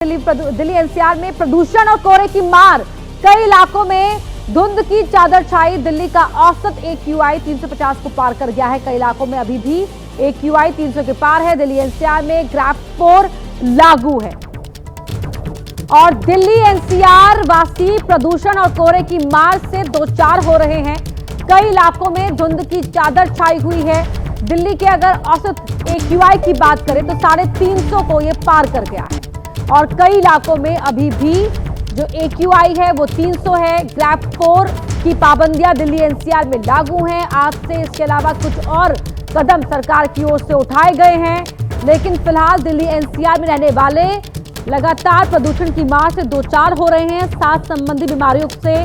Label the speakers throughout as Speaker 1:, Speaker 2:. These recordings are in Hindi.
Speaker 1: दिल्ली एनसीआर में प्रदूषण और कोहरे की मार, कई इलाकों में धुंध की चादर छाई। दिल्ली का औसत AQI 350 को पार कर गया है। कई इलाकों में अभी भी AQI 300 के पार है। दिल्ली एनसीआर में ग्राफ 4 लागू है और दिल्ली एनसीआर वासी प्रदूषण और कोहरे की मार से दो चार हो रहे हैं। कई इलाकों में धुंध की चादर छाई हुई है। दिल्ली के अगर औसत AQI की बात करें तो 350 को ये पार कर गया है और कई इलाकों में अभी भी जो AQI है वो 300 है। ग्राफ 4 की पाबंदियां दिल्ली एनसीआर में लागू हैं। आज से इसके अलावा कुछ और कदम सरकार की ओर से उठाए गए हैं, लेकिन फिलहाल दिल्ली एनसीआर में रहने वाले लगातार प्रदूषण की मार से दो चार हो रहे हैं। सांस संबंधी बीमारियों से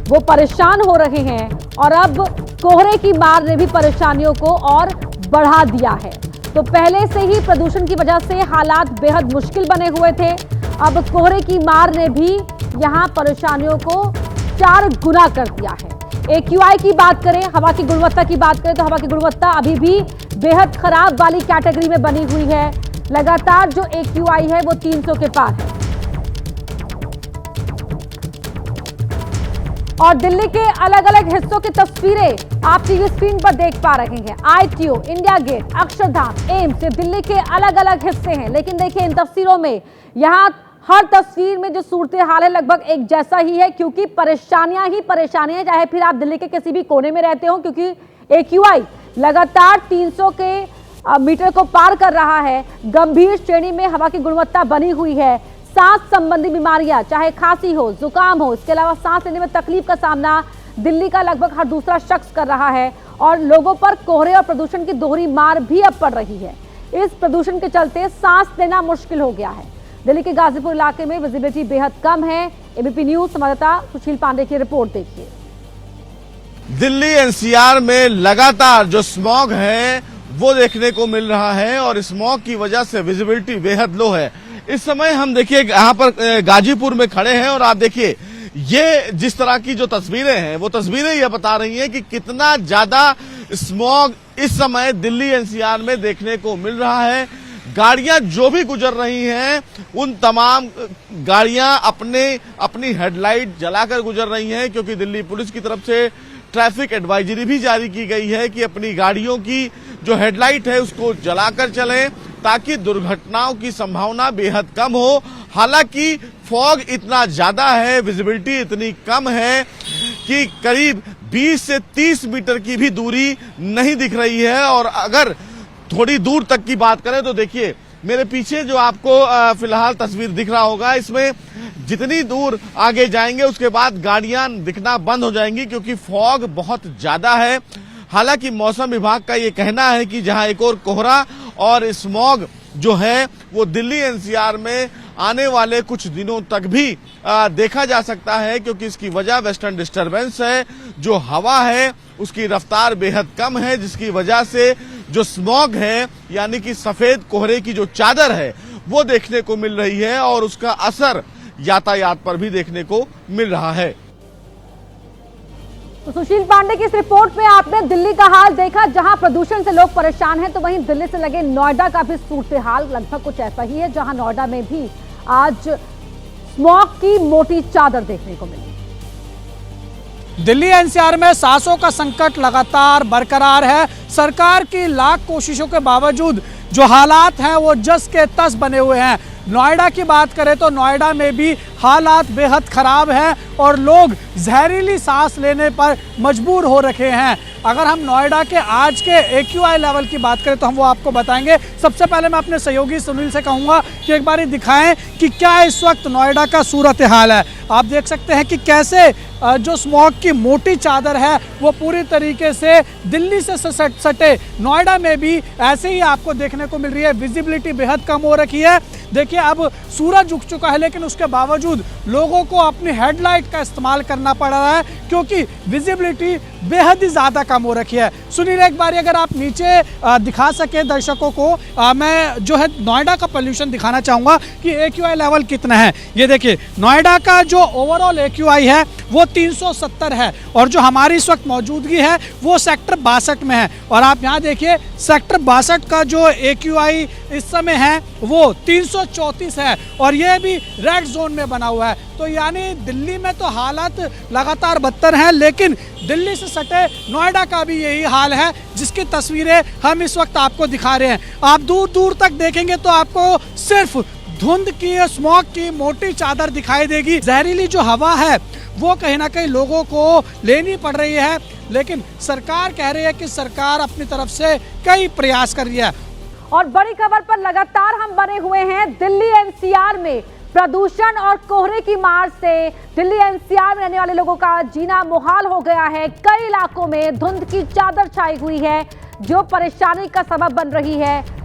Speaker 1: वो परेशान हो रहे हैं और अब कोहरे की मार ने भी परेशानियों को और बढ़ा दिया है। तो पहले से ही प्रदूषण की वजह से हालात बेहद मुश्किल बने हुए थे, अब कोहरे की मार ने भी यहां परेशानियों को 4 गुना कर दिया है। AQI की बात करें, हवा की गुणवत्ता की बात करें तो हवा की गुणवत्ता अभी भी बेहद खराब वाली कैटेगरी में बनी हुई है। लगातार जो AQI है वो 300 के पार है और दिल्ली के अलग अलग हिस्सों की तस्वीरें आप टीवी स्क्रीन पर देख पा रहे हैं। ITO, India Gate, Akshardham, AIIMS, Delhi के अलग अलग हिस्से हैं, लेकिन देखिए इन तस्वीरों में यहाँ हर तस्वीर में जो सूरत हाल है लगभग एक जैसा ही है, क्योंकि परेशानियां ही परेशानियां, चाहे फिर आप दिल्ली के किसी भी कोने में रहते हो, क्योंकि AQI लगातार 300 के मीटर को पार कर रहा है। गंभीर श्रेणी में हवा की गुणवत्ता बनी हुई है। सांस संबंधी बीमारियां, चाहे खांसी हो, जुकाम हो, इसके अलावा सांस लेने में तकलीफ का सामना दिल्ली का लगभग हर दूसरा शख्स कर रहा है और लोगों पर कोहरे और प्रदूषण की दोहरी मार भी अब पड़ रही है। इस प्रदूषण के चलते सांस लेना मुश्किल हो गया है। दिल्ली के गाजीपुर इलाके में विजिबिलिटी बेहद कम है। ABP न्यूज संवाददाता सुशील पांडे की रिपोर्ट देखिए।
Speaker 2: दिल्ली NCR में लगातार जो स्मॉग है वो देखने को मिल रहा है और स्मॉग की वजह से विजिबिलिटी बेहद लो है। इस समय हम देखिए यहाँ पर गाजीपुर में खड़े हैं और आप देखिए ये जिस तरह की जो तस्वीरें हैं वो तस्वीरें ये बता रही हैं कि कितना ज्यादा स्मॉग इस समय दिल्ली NCR में देखने को मिल रहा है। गाड़ियां जो भी गुजर रही हैं उन तमाम गाड़ियां अपनी हेडलाइट जलाकर गुजर रही हैं, क्योंकि दिल्ली पुलिस की तरफ से ट्रैफिक एडवाइजरी भी जारी की गई है कि अपनी गाड़ियों की जो हेडलाइट है उसको जलाकर चलें ताकि दुर्घटनाओं की संभावना बेहद कम हो। हालांकि फॉग इतना ज्यादा है, विजिबिलिटी इतनी कम है कि करीब 20 से 30 मीटर की भी दूरी नहीं दिख रही है और अगर थोड़ी दूर तक की बात करें तो देखिए मेरे पीछे जो आपको फिलहाल तस्वीर दिख रहा होगा, इसमें जितनी दूर आगे जाएंगे उसके बाद गाड़ियां दिखना बंद हो जाएंगी, क्योंकि फॉग बहुत ज्यादा है। हालांकि मौसम विभाग का ये कहना है कि जहां एक और कोहरा और स्मॉग जो है वो दिल्ली NCR में आने वाले कुछ दिनों तक भी देखा जा सकता है, क्योंकि इसकी वजह वेस्टर्न डिस्टर्बेंस है। जो हवा है उसकी रफ्तार बेहद कम है, जिसकी वजह से जो स्मॉग है यानी कि सफेद कोहरे की जो चादर है वो देखने को मिल रही है और उसका असर यातायात पर भी देखने को मिल रहा है।
Speaker 1: तो सुशील पांडे की इस रिपोर्ट में आपने दिल्ली का हाल देखा, जहां प्रदूषण से लोग परेशान हैं, तो वहीं दिल्ली से लगे नोएडा का भी सूरत हाल लगभग कुछ ऐसा ही है, जहां नोएडा में भी आज स्मॉग की मोटी चादर देखने को मिली।
Speaker 3: दिल्ली NCR में सांसों का संकट लगातार बरकरार है। सरकार की लाख कोशिशों के बावजूद जो हालात हैं वो जस के तस बने हुए हैं। नोएडा की बात करें तो नोएडा में भी हालात बेहद खराब हैं और लोग जहरीली सांस लेने पर मजबूर हो रखे हैं। अगर हम नोएडा के आज के AQI लेवल की बात करें तो हम वो आपको बताएंगे। सबसे पहले मैं अपने सहयोगी सुनील से कहूँगा कि एक बार दिखाएं कि क्या इस वक्त नोएडा का सूरत हाल है। आप देख सकते हैं कि कैसे जो स्मॉग की मोटी चादर है वो पूरी तरीके से दिल्ली से सटे नोएडा में भी ऐसे ही आपको देखने को मिल रही है। विजिबिलिटी बेहद कम हो रखी है। देखिए अब सूरज उग चुका है, लेकिन उसके बावजूद लोगों को अपनी हेडलाइट का इस्तेमाल करना पड़ रहा है, क्योंकि विजिबिलिटी बेहद ही ज़्यादा कम हो रखी है। सुनील, एक बार अगर आप नीचे दिखा सके दर्शकों को, मैं जो है नोएडा का पोल्यूशन दिखाना चाहूँगा कि AQI लेवल कितना है। ये देखिए नोएडा का जो ओवरऑल AQI है वो 370 है और जो हमारी इस वक्त मौजूदगी है वो सेक्टर 62 में है। और आप यहाँ देखिए सेक्टर 62 का जो AQI इस समय है वो 334 है और ये भी रेड जोन में बना हुआ है। तो यानी दिल्ली में तो हालात लगातार बदतर हैं, लेकिन दिल्ली से सटे नोएडा का भी यही हाल है, जिसकी तस्वीरें हम इस वक्त आपको दिखा रहे हैं। आप दूर दूर तक देखेंगे तो आपको सिर्फ धुंध की, स्मॉग की मोटी चादर दिखाई देगी। जहरीली जो हवा है वो कहीं ना कहीं लोगों को लेनी पड़ रही है, लेकिन सरकार कह रही है कि सरकार अपनी तरफ से कई प्रयास कर रही है।
Speaker 1: और बड़ी खबर पर लगातार हम बने हुए हैं। दिल्ली एनसीआर में प्रदूषण और कोहरे की मार से दिल्ली एनसीआर में रहने वाले लोगों का जीना मुहाल हो गया है। कई इलाकों में धुंध की चादर छाई हुई है, जो परेशानी का सबब बन रही है।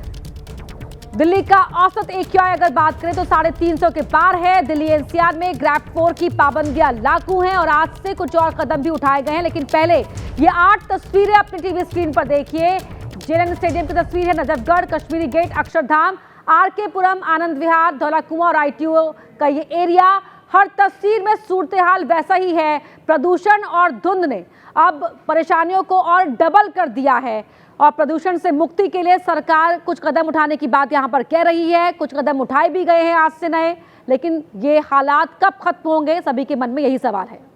Speaker 1: दिल्ली का औसत AQI अगर बात करें तो 350 के पार है। दिल्ली एनसीआर में ग्रैप 4 की पाबंदियां लागू हैं और आज से कुछ और कदम भी उठाए गए हैं। लेकिन पहले ये 8 तस्वीरें अपनी टीवी स्क्रीन पर देखिए। जेएलएन स्टेडियम की तस्वीर है, नजफगढ़, कश्मीरी गेट, अक्षरधाम, आरके पुरम, आनंद विहार, धौला कुआं और ITO का ये एरिया। हर तस्वीर में सूरत हाल वैसा ही है। प्रदूषण और धुंध ने अब परेशानियों को और डबल कर दिया है और प्रदूषण से मुक्ति के लिए सरकार कुछ कदम उठाने की बात यहां पर कह रही है। कुछ कदम उठाए भी गए हैं आज से नए, लेकिन ये हालात कब खत्म होंगे, सभी के मन में यही सवाल है।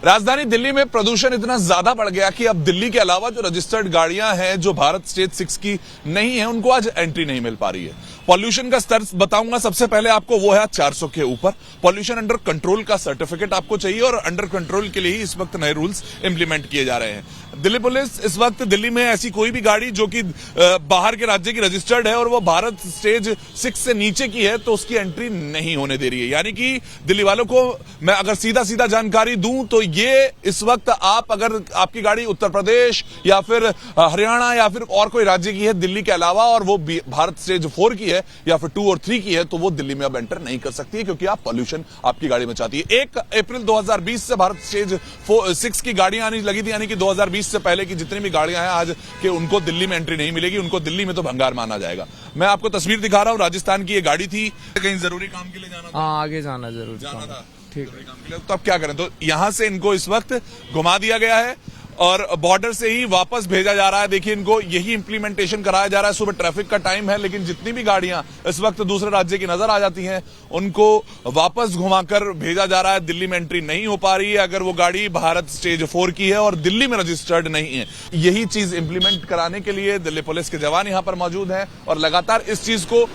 Speaker 4: राजधानी दिल्ली में प्रदूषण इतना ज्यादा बढ़ गया कि अब दिल्ली के अलावा जो रजिस्टर्ड गाड़ियां हैं जो भारत स्टेज 6 की नहीं है, उनको आज एंट्री नहीं मिल पा रही है। पॉल्यूशन का स्तर बताऊंगा सबसे पहले आपको, वो है 400 के ऊपर। पॉल्यूशन अंडर कंट्रोल का सर्टिफिकेट आपको चाहिए और अंडर कंट्रोल के लिए ही इस वक्त नए रूल्स इंप्लीमेंट किए जा रहे हैं। दिल्ली पुलिस इस वक्त दिल्ली में ऐसी कोई भी गाड़ी जो कि बाहर के राज्य की रजिस्टर्ड है और वो भारत स्टेज 6 से नीचे की है तो उसकी एंट्री नहीं होने दे रही है। यानी कि दिल्ली वालों को मैं अगर सीधा सीधा जानकारी दूं तो ये इस वक्त आप अगर आपकी गाड़ी उत्तर प्रदेश या फिर हरियाणा या फिर और कोई राज्य की है दिल्ली के अलावा और वो भारत स्टेज 4 की है या फिर 2 और 3 की है तो वो दिल्ली में अब एंटर नहीं कर सकती है, क्योंकि आप पॉल्यूशन आपकी गाड़ी में चाहती है। 1 अप्रैल 2020 से भारत स्टेज 6 की गाड़ियां आने लगी थी, यानी कि 2020 से पहले की जितनी भी गाड़ियां हैं आज के उनको दिल्ली में एंट्री नहीं मिलेगी, उनको दिल्ली में तो भंगार माना जाएगा। मैं आपको तस्वीर दिखा रहा हूं, राजस्थान की ये गाड़ी थी, कहीं जरूरी काम के लिए जाना था।
Speaker 5: आगे जाना जरूर
Speaker 4: जाना था,
Speaker 5: ठीक।
Speaker 4: तो अब क्या करें, तो यहां से इनको इस वक्त घुमा दिया गया है और बॉर्डर से ही वापस भेजा जा रहा है। देखिए इनको यही इंप्लीमेंटेशन कराया जा रहा है। सुबह ट्रैफिक का टाइम है, लेकिन जितनी भी गाड़ियां इस वक्त दूसरे राज्य की नजर आ जाती हैं उनको वापस घुमाकर भेजा जा रहा है। दिल्ली में एंट्री नहीं हो पा रही है अगर वो गाड़ी भारत स्टेज 4 की है और दिल्ली में रजिस्टर्ड नहीं है। यही चीज इंप्लीमेंट कराने के लिए दिल्ली पुलिस के जवान यहां पर मौजूद हैं और लगातार इस चीज को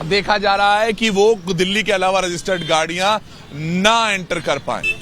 Speaker 4: देखा जा रहा है कि वो दिल्ली के अलावा रजिस्टर्ड गाड़ियां ना एंटर कर पाए।